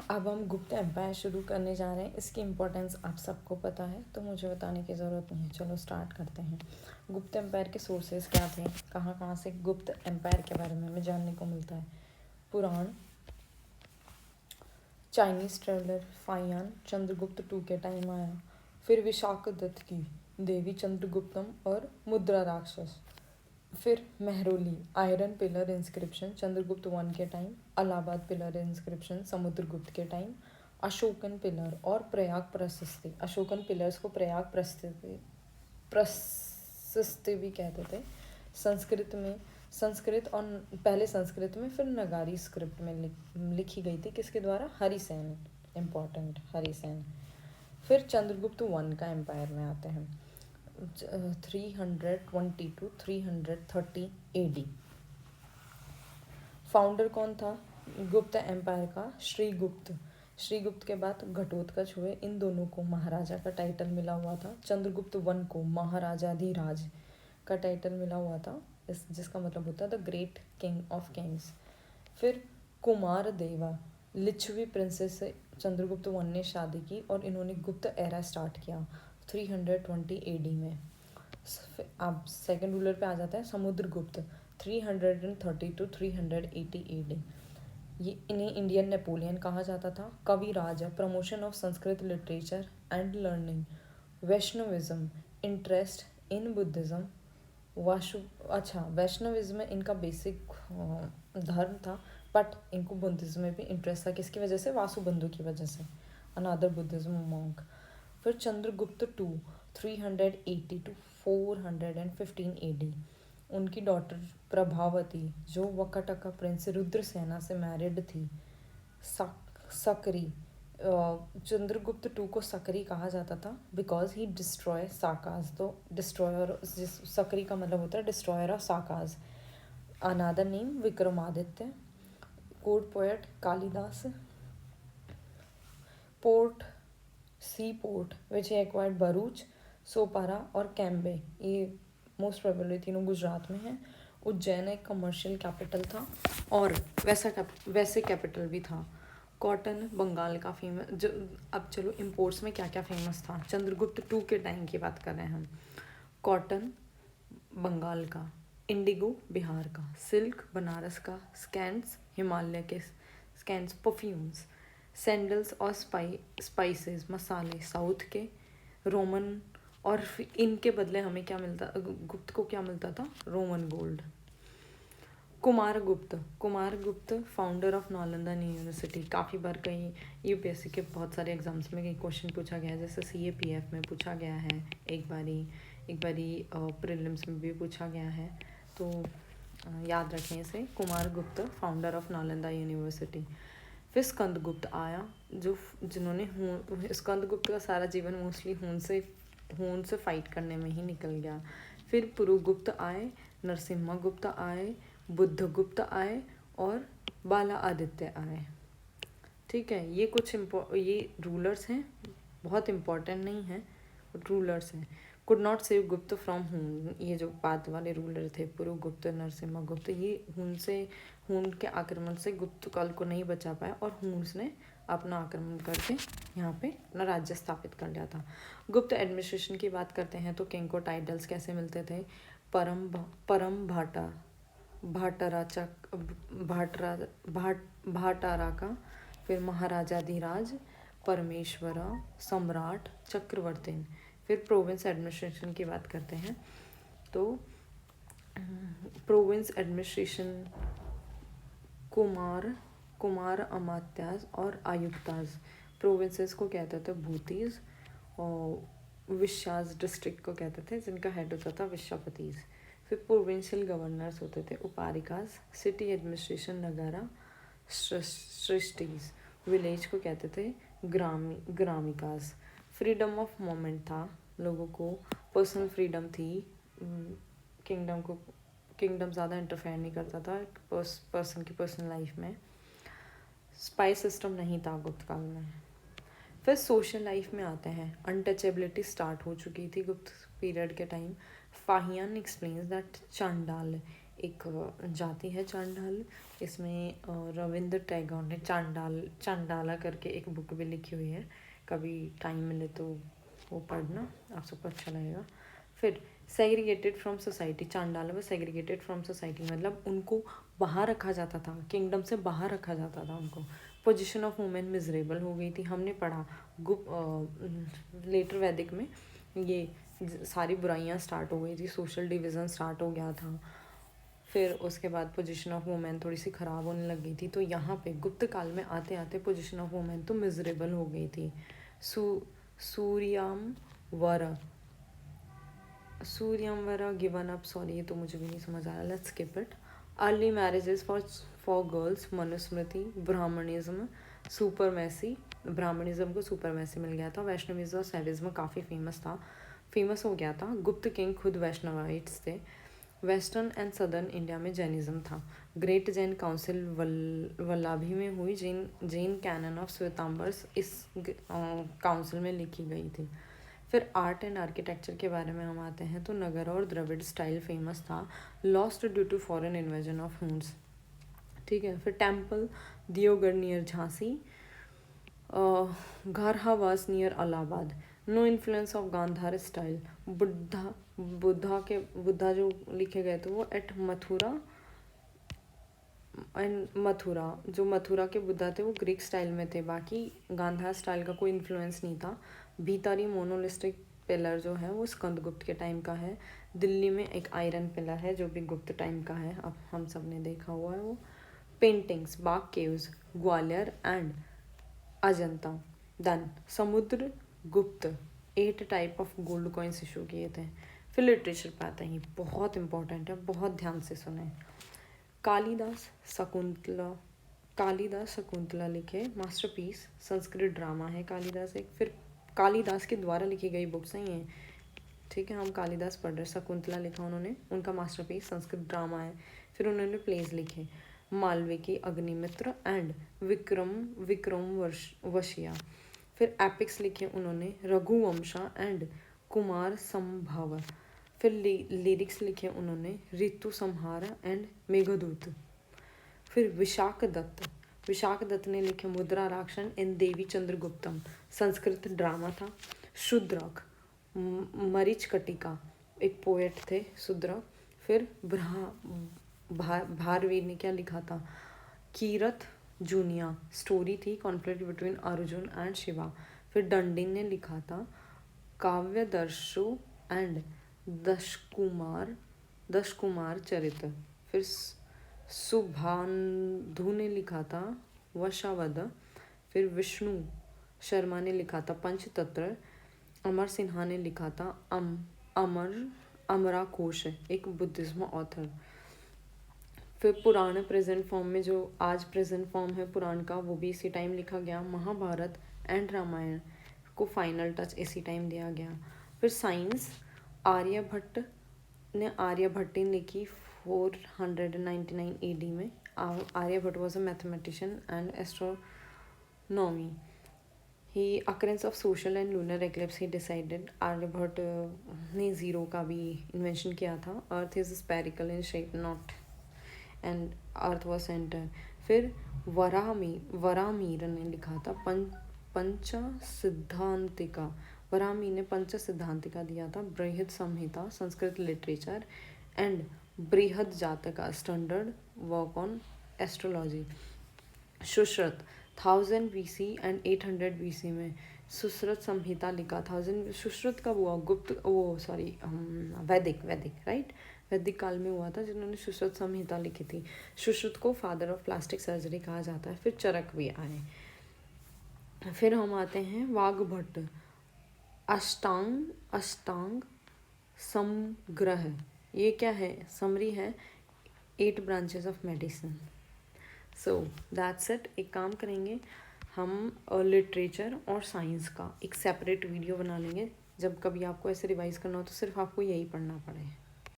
अब हम गुप्त एम्पायर शुरू करने जा रहे हैं। इसकी इम्पोर्टेंस आप सबको पता है, तो मुझे बताने की ज़रूरत नहीं है। चलो स्टार्ट करते हैं। गुप्त एम्पायर के सोर्सेज क्या थे, कहाँ कहाँ से गुप्त एम्पायर के बारे में हमें जानने को मिलता है। पुराण, Chinese traveller Fahien Chandragupta two के टाइम आया। फिर विशाखदत्त की देवी चंद्रगुप्तम और मुद्रा राक्षस। फिर Mehrauli iron pillar inscription Chandragupta one के time. Allahabad pillar inscription Samudragupta के टाइम। अशोकन पिलर और प्रयाग प्रशस्ति। अशोकन पिलर्स को प्रयाग प्रशस्ति भी कहते थे। संस्कृत और पहले संस्कृत में फिर नगारी स्क्रिप्ट में लिखी गई थी। किसके द्वारा? हरिसेन। इम्पॉर्टेंट, हरिसेन। फिर चंद्रगुप्त वन का एम्पायर में आते हैं। 320 to 330 AD। फाउंडर कौन था गुप्त एम्पायर का? श्रीगुप्त। श्रीगुप्त के बाद घटोत्कच हुए। इन दोनों को महाराजा का टाइटल मिला हुआ था। चंद्रगुप्त वन को महाराजाधिराज का टाइटल मिला हुआ था, इस जिसका मतलब होता है the great king of Kings. फिर कुमार देवा लिच्छवी प्रिंसेस से चंद्रगुप्त वन ने शादी की और इन्होंने गुप्त एरा स्टार्ट किया 320 AD में। अब सेकंड रूलर पे आ जाता है समुद्रगुप्त 330 to 380 AD। ये इन्हें इंडियन नेपोलियन कहा जाता था। Kavi Raj, promotion of Sanskrit literature and learning, Vaishnavism, interest in Buddhism, Vaishnavism में इनका बेसिक धर्म था, बट इनको बुद्धिज्म में भी इंटरेस्ट था। किसकी वजह से? वासुबंधु की वजह से, अनदर बुद्धिज्म मॉन्क। फिर चंद्रगुप्त टू 380 to 415 AD। उनकी डॉटर प्रभावती जो वकाटका प्रिंस रुद्रसेना से मैरिड थी। सकरी, चंद्रगुप्त टू को सकरी कहा जाता था बिकॉज ही डिस्ट्रॉय साकाज। तो डिस्ट्रॉयर, सकरी का मतलब होता है destroyer of Sakas. Another name Vikramaditya. Court poet Kalidas. Port, sea port which acquired Bharuch, Sopara और कैम्बे, ये मोस्ट प्रोबेबली तीनों गुजरात में हैं। उज्जैन एक कमर्शियल कैपिटल था और वैसे कैपिटल भी था। कॉटन बंगाल का फेमस, जो अब चलो इम्पोर्ट्स में क्या क्या फेमस था चंद्रगुप्त टू के टाइम की बात कर रहे हैं हम। कॉटन बंगाल का, इंडिगो बिहार का, सिल्क बनारस का, स्कैंड्स हिमालय के, स्कैंड्स परफ्यूम्स, सैंडल्स और स्पाइसेस मसाले साउथ के, रोमन। और इनके बदले हमें क्या मिलता, गुप्त को क्या मिलता था? Roman gold. Kumaragupta founder of Nalanda university. काफ़ी बार कहीं यूपीएससी के बहुत सारे एग्जाम्स में कहीं क्वेश्चन पूछा गया है, जैसे CAPF में पूछा गया है, एक बारी प्रीलिम्स में भी पूछा गया है, तो याद रखें इसे। Kumaragupta founder of Nalanda university. फिर स्कंदगुप्त आया, जिन्होंने स्कंदगुप्त का सारा जीवन मोस्टली हून से फाइट करने में ही निकल गया। फिर पुरुगुप्त आए, नरसिम्हा-गुप्त आए, बुद्धगुप्त आए और बाला आदित्य आए। ठीक है, ये कुछ ये रूलर्स हैं, बहुत इम्पोर्टेंट नहीं है, रूलर्स हैं। कुड नॉट सेव गुप्त फ्रॉम हून, ये जो बाद वाले रूलर थे पुरुगुप्त, नरसिम्हा-गुप्त, ये हून के आक्रमण से गुप्त काल को नहीं बचा पाए और हून्स ने अपना आक्रमण करके यहाँ पे अपना राज्य स्थापित कर लिया था। गुप्त एडमिनिस्ट्रेशन की बात करते हैं तो किंग को टाइटल्स कैसे मिलते थे? परम भाटारा का, फिर महाराजाधिराज, परमेश्वरा, सम्राट, चक्रवर्ती। फिर प्रोविंस एडमिनिस्ट्रेशन की बात करते हैं तो प्रोविंस एडमिनिस्ट्रेशन कुमार अमात्यास और आयुक्तास। प्रोविंसेस को कहते थे भूतीज और विश्यास डिस्ट्रिक्ट को कहते थे जिनका हेड होता था विश्वापतीज। फिर प्रोविंशियल गवर्नर्स होते थे उपारिकास। सिटी एडमिनिस्ट्रेशन नगारा सृष्टिस। विलेज को कहते थे ग्रामिकास। फ्रीडम ऑफ मोमेंट था, लोगों को पर्सनल फ्रीडम थी। किंगडम ज़्यादा इंटरफेयर नहीं करता था पर्सन की पर्सनल लाइफ में। स्पाई सिस्टम नहीं था गुप्त काल में। फिर सोशल लाइफ में आते हैं। अनटचेबिलिटी स्टार्ट हो चुकी थी गुप्त पीरियड के टाइम। फाहियान एक्सप्लेन्स दैट चांडाल एक जाति है चांडाल। इसमें रविंद्र टैगोर ने चांडाला करके एक बुक भी लिखी हुई है, कभी टाइम मिले तो वो पढ़ना, आप सबको अच्छा लगेगा। फिर सेग्रीगेटेड फ्रॉम सोसाइटी, चांडाला व सेग्रीगेटेड फ्रॉम सोसाइटी मतलब उनको बाहर रखा जाता था, किंगडम से बाहर रखा जाता था उनको। पोजीशन ऑफ वुमेन मिजरेबल हो गई थी, हमने पढ़ा लेटर वैदिक में ये सारी बुराइयां स्टार्ट हो गई थी, सोशल डिवीज़न स्टार्ट हो गया था। फिर उसके बाद पोजीशन ऑफ वुमेन थोड़ी सी ख़राब होने लग गई थी, तो यहाँ पे गुप्त काल में आते आते पोजीशन ऑफ वुमेन तो मिजरेबल हो गई थी। सूर्यमवरा गिवन अप, सॉरी ये तो मुझे भी नहीं समझ आ रहा, let's skip it. Early marriages for girls, Manusmriti, Brahmanism, supremacy, Brahmanism को सुपरमेसी मिल गया था। वैष्णविज्म और शैविज्म काफ़ी फेमस हो गया था। गुप्त किंग खुद वैष्णवाइट्स थे। वेस्टर्न एंड सदर्न इंडिया में जैनिज्म था। ग्रेट जैन काउंसिल वल्लभी में हुई। जैन कैनन ऑफ श्वेतांबर्स इस काउंसिल में लिखी गई थी। फिर आर्ट एंड आर्किटेक्चर के बारे में हम आते हैं तो नगर और द्रविड़ स्टाइल फेमस था, lost due to foreign invasion of Huns. ठीक है। फिर temple Deogarh near Jhansi, Garhwa near Allahabad, no influence of Gandhara style. Buddha जो लिखे गए थे वो एट मथुरा जो मथुरा के बुद्धा थे वो ग्रीक स्टाइल में थे, बाकी गांधार स्टाइल का कोई इन्फ्लुएंस नहीं था। भीतरी मोनोलिस्टिक पिलर जो है वो स्कंदगुप्त के टाइम का है। दिल्ली में एक आयरन पिलर है जो भी गुप्त टाइम का है, अब हम सब ने देखा हुआ है वो। Paintings Bagh caves, Gwalior and Ajanta. Then Samudra Gupta 8 type of gold coins issue किए थे। फिर लिटरेचर पे आते हैं, ये बहुत इंपॉर्टेंट है, बहुत ध्यान से सुने। कालिदास शकुंतला लिखे, मास्टरपीस, संस्कृत ड्रामा है कालिदास एक। फिर कालिदास के द्वारा लिखी गई बुक्स हैं ये, ठीक है, हम कालिदास पढ़ रहे। शकुंतला लिखा उन्होंने, उनका मास्टरपीस संस्कृत ड्रामा है। फिर उन्होंने प्लेज लिखे, मालविकी, अग्निमित्र एंड विक्रमोर्वशिया। फिर एपिक्स लिखे उन्होंने, रघुवंशा एंड कुमार संभव। फिर लिरिक्स लिखे उन्होंने, ऋतु संहार एंड मेघदूत। फिर विशाख दत्त ने लिखे मुद्रा राक्षण एंड देवी चंद्रगुप्तम, संस्कृत ड्रामा था। शूद्रक, मरीच कटिका, एक पोएट थे शूद्रक। फिर भारवीर ने क्या लिखा था, कीरत जूनिया, स्टोरी थी, conflict between Arjun and Shiva. फिर डंडिन ने लिखा था काव्य दर्शु एंड दशकुमार चरित्र। फिर सुभांधु ने लिखा था वशावद। फिर विष्णु शर्मा ने लिखा था पंचतंत्र। अमर सिन्हा ने लिखा था अमराकोश, एक बुद्धिज्म ऑथर। फिर पुराण प्रेजेंट फॉर्म में, जो आज प्रेजेंट फॉर्म है पुराण का, वो भी इसी टाइम लिखा गया। महाभारत एंड रामायण को फाइनल टच इसी टाइम दिया गया। फिर साइंस, आर्यभट्ट ने लिखी 499 AD में। Aryabhata was a mathematician and astronomy. He occurrence of solar and lunar eclipse he decided. Aryabhata ने जीरो का भी इन्वेंशन किया था। Earth is spherical in shape not and earth was centre. फिर वरामीर ने लिखा था पंच सिद्धांतिका। वरामी ने पंच सिद्धांतिका दिया था। बृहद संहिता, Sanskrit literature and Brihad Jataka, standard work on astrology. Sushruta 1000 BC एंड 800 BC में सुश्रुत संहिता लिखा। सुश्रुत कब हुआ, वैदिक राइट, वैदिक काल में हुआ था जिन्होंने सुश्रुत संहिता लिखी थी। सुश्रुत को फादर ऑफ प्लास्टिक सर्जरी कहा जाता है। फिर चरक भी आए। फिर हम आते हैं वाघभट्ट, अष्टांग समग्रह। ये क्या है, समरी है 8 branches of medicine. So that's it. एक काम करेंगे हम, लिटरेचर और साइंस का एक सेपरेट वीडियो बना लेंगे। जब कभी आपको ऐसे रिवाइज करना हो तो सिर्फ आपको यही पढ़ना पड़े।